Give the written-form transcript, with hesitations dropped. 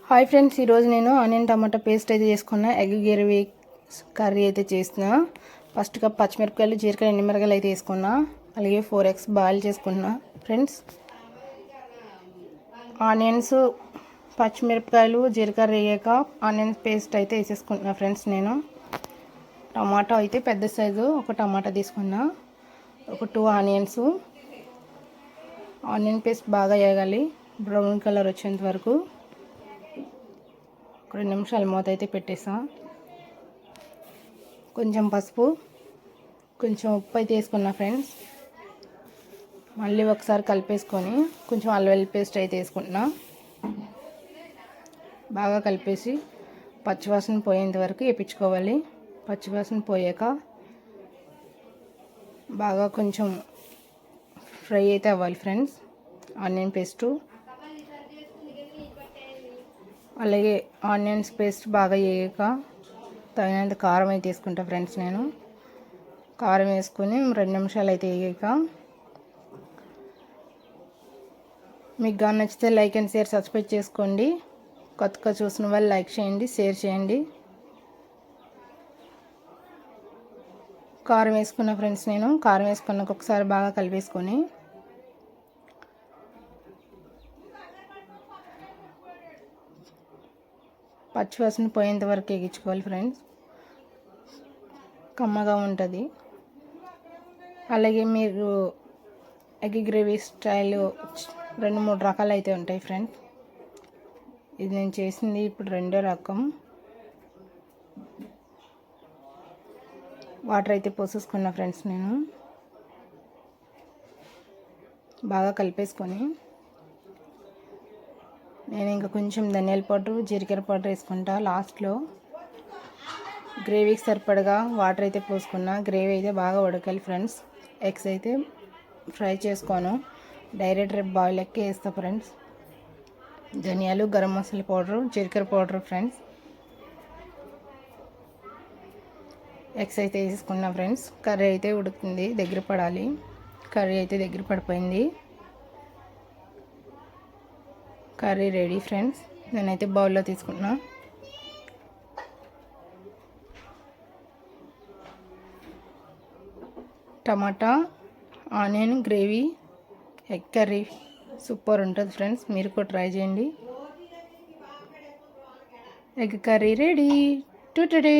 Hi friends, ఈరోజు నేను onion టమాటా paste అయితే చేసుకున్నా. ఎగ్ గ్రేవీ కర్రీ అయితే చేస్తున్నా. ఫస్ట్ కప్ పచ్చిమిరపకాయలు, జీలకర్ర, ఎండుమిరపకాయలు అయితే వేసుకున్నా. అలాగే 4 eggs బాయిల్ చేసుకున్నా. ఫ్రెండ్స్, ఆనియన్స్, పచ్చిమిరపకాయలు, జీలకర్ర వేయక ఆనియన్స్ పేస్ట్ అయితే వేసేసుకుంటున్నా. ఫ్రెండ్స్, నేను టమాటా అయితే పెద్ద సైజు ఒక టమాటా తీసుకున్నా. ఒక 2 ఆనియన్స్. ఆనియన్ పేస్ట్ బాగా వేగాలి, బ్రౌన్ కలర్ వచ్చేంత వరకు. 2 నిమిషాలు మూత అయితే పెట్టేసా. కొంచెం పసుపు, కొంచెం ఉప్పు అయితే వేసుకున్నా. ఫ్రెండ్స్, మళ్ళీ ఒకసారి కలిపేసుకొని కొంచెం అల్లం వెల్లుల్లి పేస్ట్ అయితే వేసుకుంటున్నా. బాగా కలిపేసి పచ్చివాసన పోయేంత వరకు వేయించుకోవాలి. పచ్చివాసన పోయాక బాగా కొంచెం ఫ్రై అయితే అవ్వాలి. ఫ్రెండ్స్, ఆనియన్ పేస్టు అలాగే ఆనియన్స్ పేస్ట్ బాగా వేయక తగినంత కారం అయితే వేసుకుంటా. ఫ్రెండ్స్, నేను కారం వేసుకొని 2 నిమిషాలు అయితే వేయక, మీకు కానీ నచ్చితే లైక్ అండ్ షేర్, సబ్స్క్రైబ్ చేసుకోండి. కొత్తగా చూసిన వాళ్ళు లైక్ చేయండి, షేర్ చేయండి. కారం వేసుకున్న. ఫ్రెండ్స్, నేను కారం వేసుకున్నాక ఒకసారి బాగా కలిపేసుకొని పచ్చివాసన పోయేంత వరకు వేగించుకోవాలి. ఫ్రెండ్స్, కమ్మగా ఉంటుంది. అలాగే మీరు ఎగ్ గ్రేవీ స్టైల్ 2-3 రకాలు అయితే ఉంటాయి. ఫ్రెండ్స్, ఇది నేను చేసింది ఇప్పుడు 2వ రకం. వాటర్ అయితే పోసేసుకున్నా. ఫ్రెండ్స్, నేను బాగా కలిపేసుకొని నేను ఇంకా కొంచెం ధనియాల పౌడర్, జీలకర్ర పౌడర్ వేసుకుంటా. లాస్ట్లో గ్రేవీకి సరిపడగా వాటర్ అయితే పోసుకున్నా. గ్రేవీ అయితే బాగా ఉడకాలి. ఫ్రెండ్స్, ఎగ్స్ అయితే ఫ్రై చేసుకోను, డైరెక్ట్ రేపు బాయిల్ ఎక్కి వేస్తా. ఫ్రెండ్స్, ధనియాలు, గరం మసాలా పౌడరు, జీలకర్ర పౌడర్. ఫ్రెండ్స్, ఎగ్స్ అయితే వేసుకున్నా. ఫ్రెండ్స్, కర్రీ అయితే ఉడుకుతుంది, దగ్గర పడాలి. కర్రీ అయితే దగ్గర పడిపోయింది. Curry ready. ఫ్రెండ్స్, నేనైతే బౌల్లో తీసుకున్నా. Tomato onion gravy egg curry super ఉంటుంది. ఫ్రెండ్స్, మీరు కూడా ట్రై చేయండి. Egg curry ready. టుటుడే.